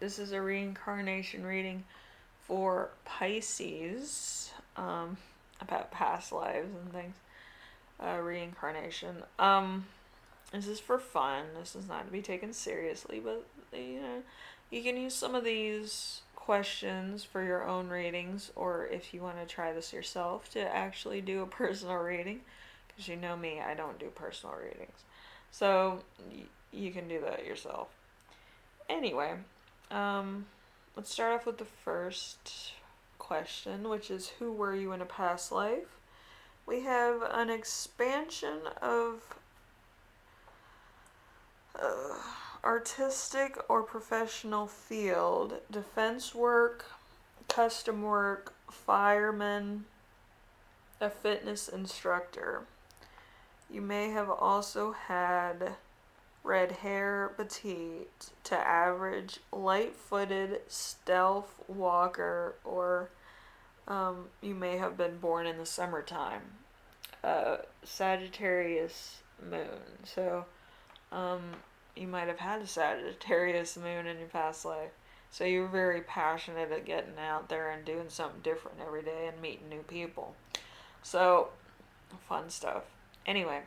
this is a reincarnation reading for Pisces, about past lives and things. Reincarnation. This is for fun. This is not to be taken seriously, but you can use some of these questions for your own readings, or if you want to try this yourself to actually do a personal reading, because you know me, I don't do personal readings. So you can do that yourself. Anyway, let's start off with the first question, which is, who were you in a past life? We have an expansion of artistic or professional field, defense work, custom work, fireman, a fitness instructor. You may have also had red hair, petite to average, light-footed, stealth walker, or you may have been born in the summertime. Sagittarius moon. So you might have had a Sagittarius moon in your past life. So you were very passionate at getting out there and doing something different every day and meeting new people. So, fun stuff. Anyway,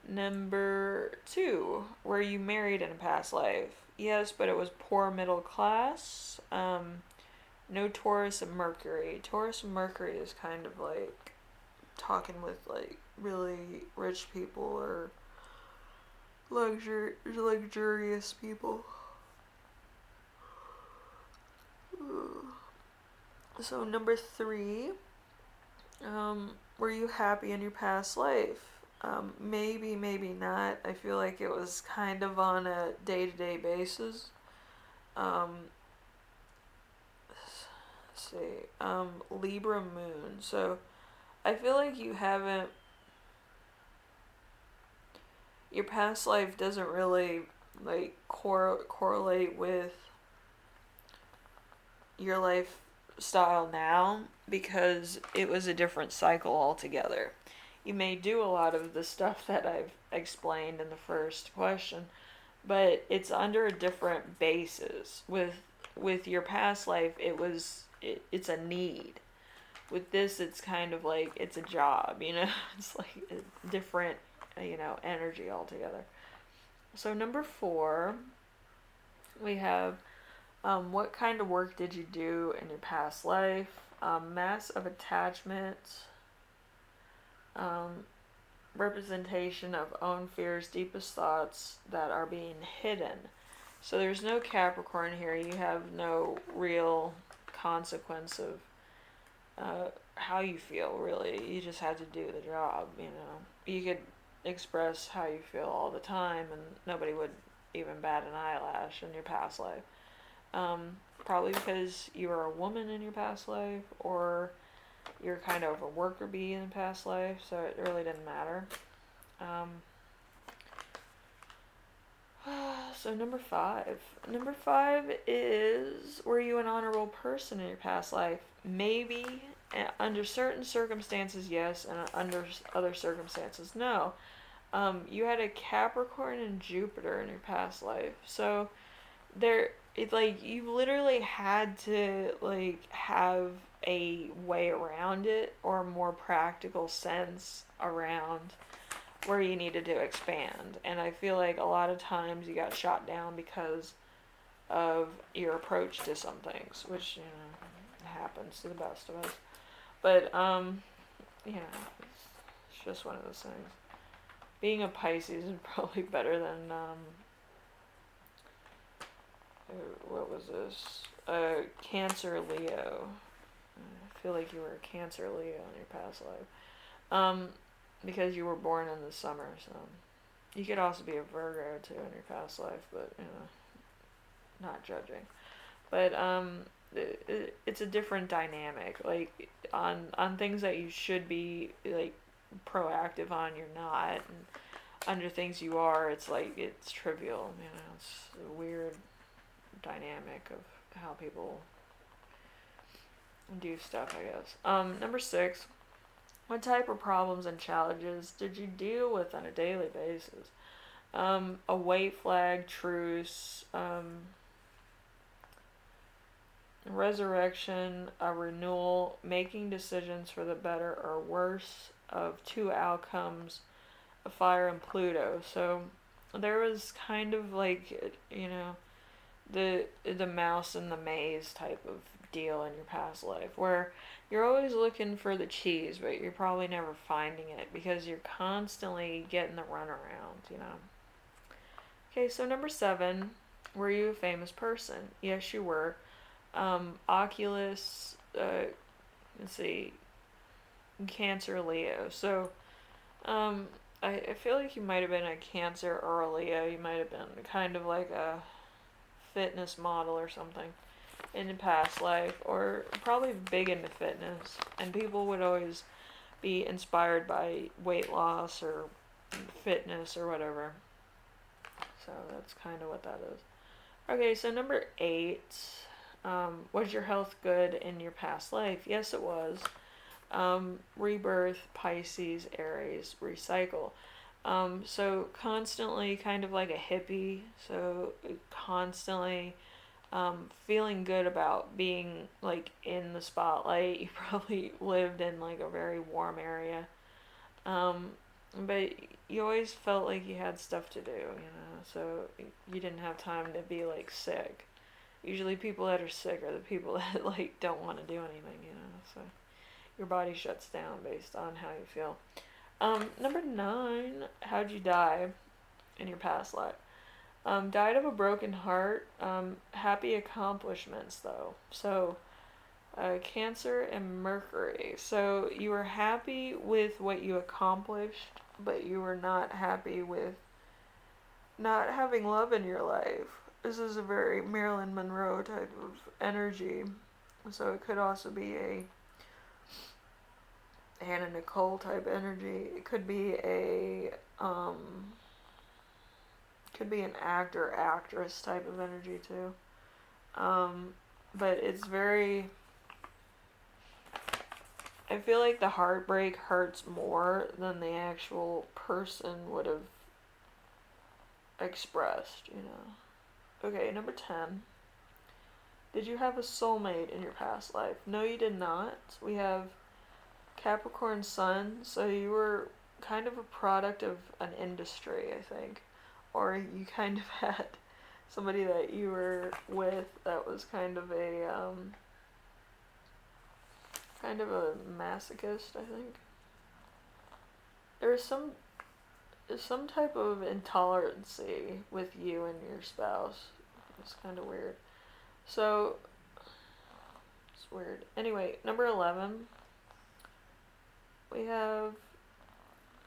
number 2, were you married in a past life? Yes, but it was poor middle class. No Taurus and Mercury. Taurus and Mercury is kind of like talking with like really rich people or luxurious people. So number 3, were you happy in your past life? Maybe, maybe not. I feel like it was kind of on a day-to-day basis. Let's see. Libra moon. So I feel like you haven't. Your past life doesn't really like correlate with your lifestyle now, because it was a different cycle altogether. You may do a lot of the stuff that I've explained in the first question, but it's under a different basis. With your past life, it's a need. With this, it's kind of like it's a job, It's like a different, energy altogether. So number 4, we have, what kind of work did you do in your past life? Mass of attachment, representation of own fears, deepest thoughts that are being hidden. So there's no Capricorn here. You have no real consequence of how you feel, really. You just had to do the job, You could express how you feel all the time, and nobody would even bat an eyelash in your past life. Probably because you were a woman in your past life, or you're kind of a worker bee in the past life, so it really didn't matter. So number 5. Number 5 is, were you an honorable person in your past life? Maybe. Under certain circumstances, yes, and under other circumstances, no. You had a Capricorn and Jupiter in your past life, so you literally had to have a way around it, or a more practical sense around where you needed to expand. And I feel like a lot of times you got shot down because of your approach to some things, which happens to the best of us. But it's just one of those things. Being a Pisces is probably better than what was this? Cancer Leo. I feel like you were a Cancer Leo in your past life. Because you were born in the summer, so you could also be a Virgo too in your past life, but not judging. But it's a different dynamic. Like on things that you should be like proactive on, you're not, and under things you are, it's like it's trivial. It's a weird dynamic of how people do stuff, I guess. Number 6. What type of problems and challenges did you deal with on a daily basis? A white flag truce, resurrection, a renewal, making decisions for the better or worse of two outcomes, a fire and Pluto. So there was kind of like, the mouse and the maze type of deal in your past life where you're always looking for the cheese, but you're probably never finding it because you're constantly getting the runaround. Okay, so number 7, were you a famous person? Yes, you were. Oculus, let's see, Cancer, Leo. So, I feel like you might have been a Cancer or a Leo. You might have been kind of like a fitness model or something in the past life, or probably big into fitness. And people would always be inspired by weight loss or fitness or whatever. So that's kind of what that is. Okay, so number 8. Was your health good in your past life? Yes, it was. Rebirth, Pisces, Aries, recycle. So constantly kind of like a hippie. So constantly feeling good about being like in the spotlight. You probably lived in like a very warm area. Um, but you always felt like you had stuff to do. So you didn't have time to be like sick. Usually people that are sick are the people that like don't want to do anything. So your body shuts down based on how you feel. Number 9, how'd you die in your past life? Died of a broken heart. Happy accomplishments though. So Cancer and Mercury. So you were happy with what you accomplished, but you were not happy with not having love in your life. This is a very Marilyn Monroe type of energy. So it could also be a Hannah Nicole type energy. It could be an actor, actress type of energy too. But it's very, I feel like the heartbreak hurts more than the actual person would have expressed. Okay, number 10. Did you have a soulmate in your past life? No, you did not. We have Capricorn Sun, so you were kind of a product of an industry, I think. Or you kind of had somebody that you were with that was kind of a masochist, I think. There's some type of intolerancy with you and your spouse. It's kind of weird. So it's weird. Anyway, number 11. We have,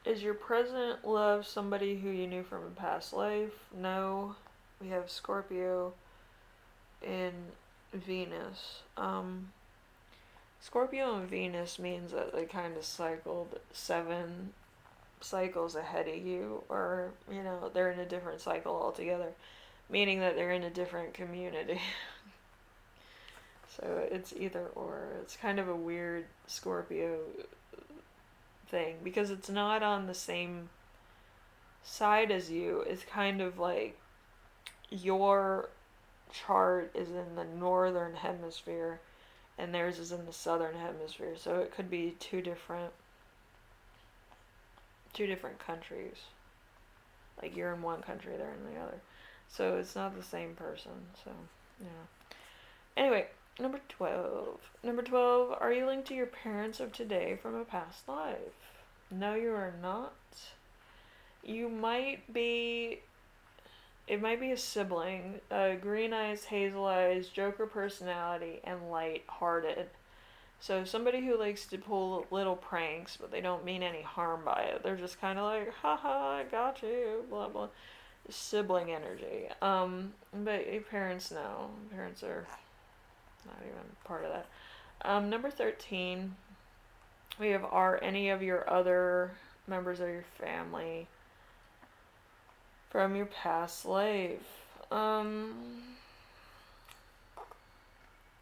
is your present love somebody who you knew from a past life? No. We have Scorpio and Venus. Scorpio and Venus means that they kind of cycled 7 cycles ahead of you, or they're in a different cycle altogether, meaning that they're in a different community. So it's either or. It's kind of a weird Scorpio thing because it's not on the same side as you. It's kind of like your chart is in the northern hemisphere and theirs is in the southern hemisphere, so it could be two different countries. Like you're in one country, they're in the other, so it's not the same person. So anyway, number 12, are you linked to your parents of today from a past life? No, you are not. You might be. It might be a sibling. Green eyes, hazel eyes, Joker personality, and light-hearted. So somebody who likes to pull little pranks, but they don't mean any harm by it. They're just kind of like, haha, I got you, blah blah. Sibling energy. But your parents know. Parents are not even part of that. Number 13. We have, are any of your other members of your family from your past life?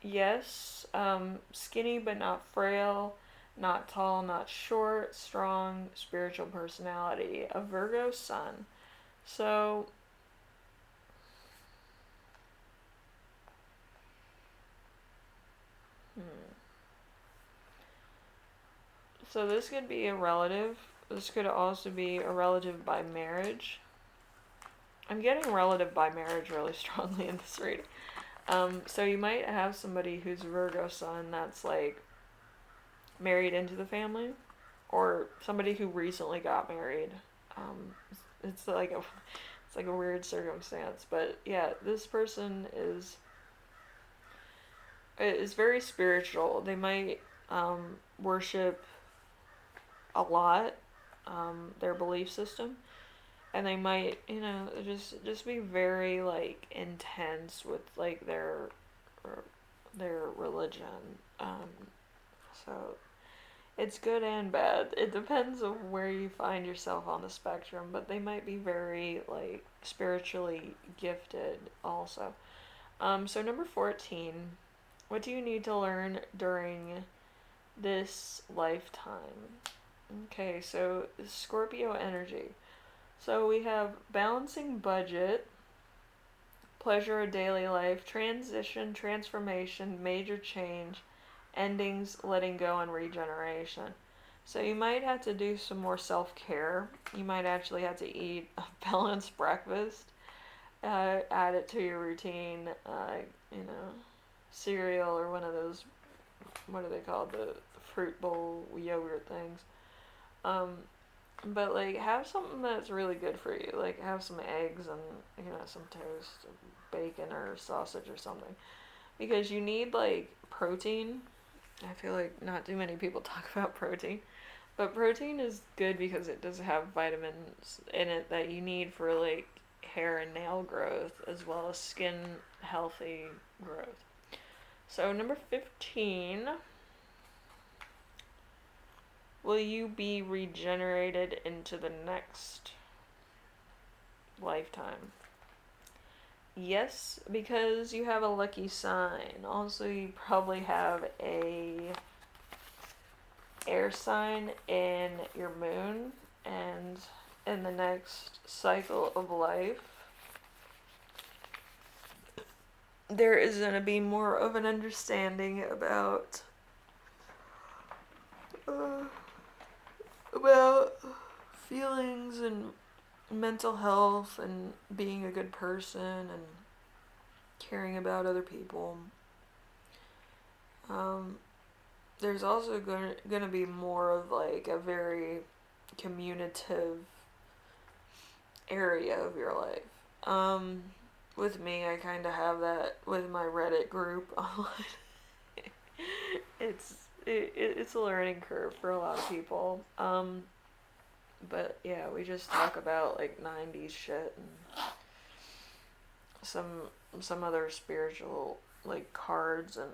Yes. Skinny but not frail, not tall, not short, strong, spiritual personality, a Virgo sun. So So this could be a relative. This could also be a relative by marriage. I'm getting relative by marriage really strongly in this reading. So you might have somebody who's Virgo sun that's like married into the family, or somebody who recently got married. Um, it's like a weird circumstance, but yeah, this person is very spiritual. They might worship a lot, their belief system, and they might, just be very like intense with like their religion. So it's good and bad. It depends on where you find yourself on the spectrum, but they might be very like spiritually gifted also. So number 14, what do you need to learn during this lifetime? Okay, so Scorpio energy. So we have balancing budget, pleasure of daily life, transition, transformation, major change, endings, letting go, and regeneration. So you might have to do some more self-care. You might actually have to eat a balanced breakfast, add it to your routine, you know, cereal or one of those, what are they called, the fruit bowl yogurt things. Um, but like have something that's really good for you. Like have some eggs and some toast, bacon or sausage or something, because you need like protein. I feel like not too many people talk about protein, but protein is good because it does have vitamins in it that you need for like hair and nail growth as well as skin healthy growth. So number 15, will you be regenerated into the next lifetime? Yes, because you have a lucky sign. Also, you probably have a air sign in your moon, and in the next cycle of life there is going to be more of an understanding uh, about feelings and mental health and being a good person and caring about other people. There's also going to be more of like a very communicative area of your life. With me, I kind of have that with my Reddit group online. It's a learning curve for a lot of people. But yeah, we just talk about like 90s shit and some other spiritual like cards and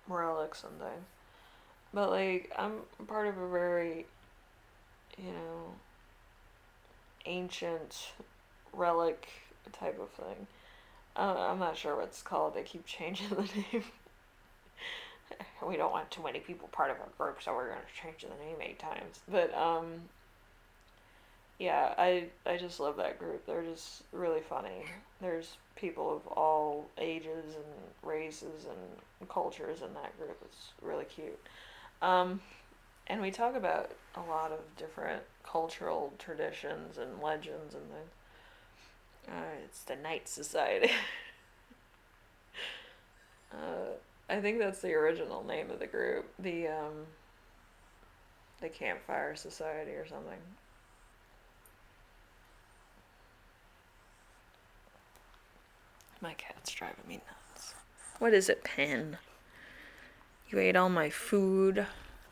relics and things. But like I'm part of a very, you know, ancient relic type of thing. I'm not sure what it's called. They keep changing the name. We don't want too many people part of our group, so we're gonna change the name 8 times. But yeah, I just love that group. They're just really funny. There's people of all ages and races and cultures in that group. It's really cute. And we talk about a lot of different cultural traditions and legends and things. It's the Night Society. I think that's the original name of the group. The Campfire Society or something. My cat's driving me nuts. What is it, Pen? You ate all my food.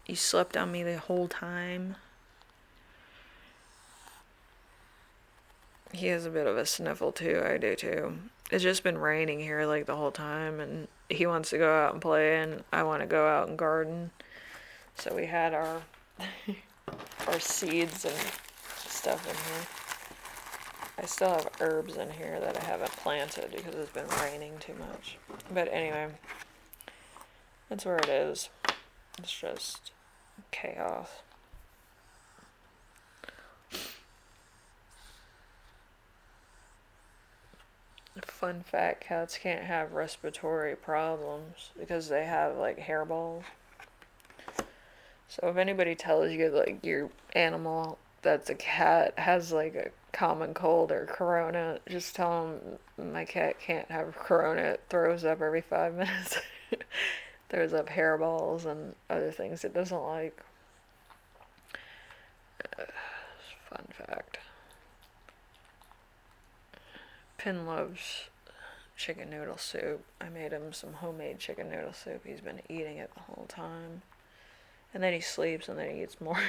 You slept on me the whole time. He has a bit of a sniffle too. I do too. It's just been raining here like the whole time, and he wants to go out and play, and I want to go out and garden. So we had our our seeds and stuff in here. I still have herbs in here that I haven't planted because it's been raining too much. But anyway, that's where it is. It's just chaos. Fun fact, cats can't have respiratory problems because they have like hairballs. So if anybody tells you like your animal that's a cat has like a common cold or corona, just tell them my cat can't have corona. It throws up every 5 minutes. Throws up hairballs and other things it doesn't like. Fun fact. Pin loves chicken noodle soup. I made him some homemade chicken noodle soup. He's been eating it the whole time. And then he sleeps and then he eats more.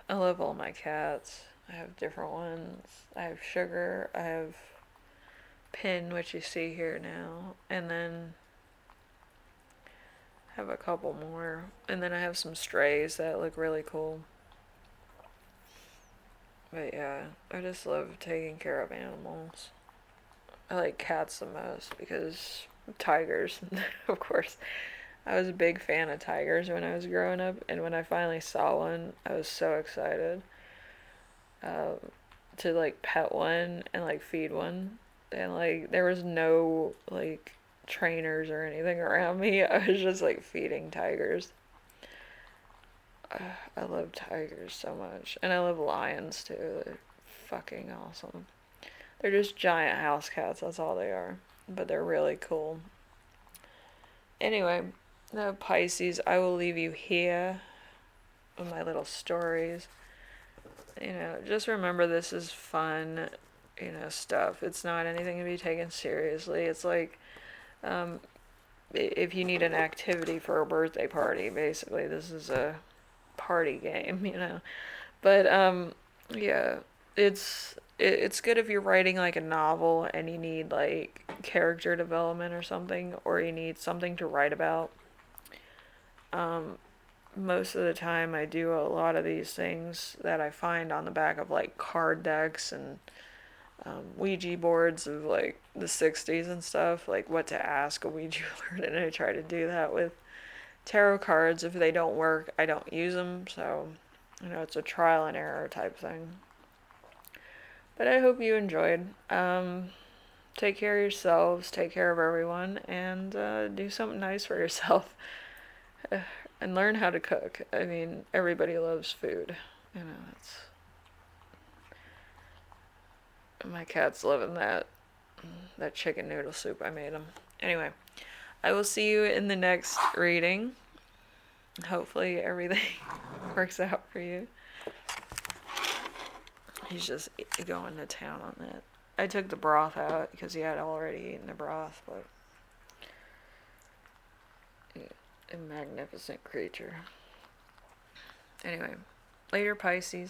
I love all my cats. I have different ones. I have Sugar. I have Pin, which you see here now. And then I have a couple more. And then I have some strays that look really cool. But yeah, I just love taking care of animals. I like cats the most because tigers, of course. I was a big fan of tigers when I was growing up, and when I finally saw one, I was so excited um, to like pet one and like feed one. And like there was no like trainers or anything around me. I was just like feeding tigers. I love tigers so much, and I love lions too. They're fucking awesome. They're just giant house cats. That's all they are, but they're really cool. Anyway, the Pisces, I will leave you here with my little stories. Just remember this is fun, stuff. It's not anything to be taken seriously. It's like, um, if you need an activity for a birthday party, basically, this is a party game. But, yeah, it's good if you're writing like a novel and you need like character development or something, or you need something to write about. Um, Most of the time I do a lot of these things that I find on the back of like card decks and Ouija boards of like the 60s and stuff, like what to ask a Ouija board, and I try to do that with tarot cards. If they don't work, I don't use them, so it's a trial and error type thing. But I hope you enjoyed. Take care of yourselves, take care of everyone, and do something nice for yourself. And learn how to cook. I mean, everybody loves food. It's my cat's loving that chicken noodle soup I made him. Anyway, I will see you in the next reading. Hopefully everything works out for you. He's just going to town on that. I took the broth out because he had already eaten the broth, but a magnificent creature. Anyway, later Pisces.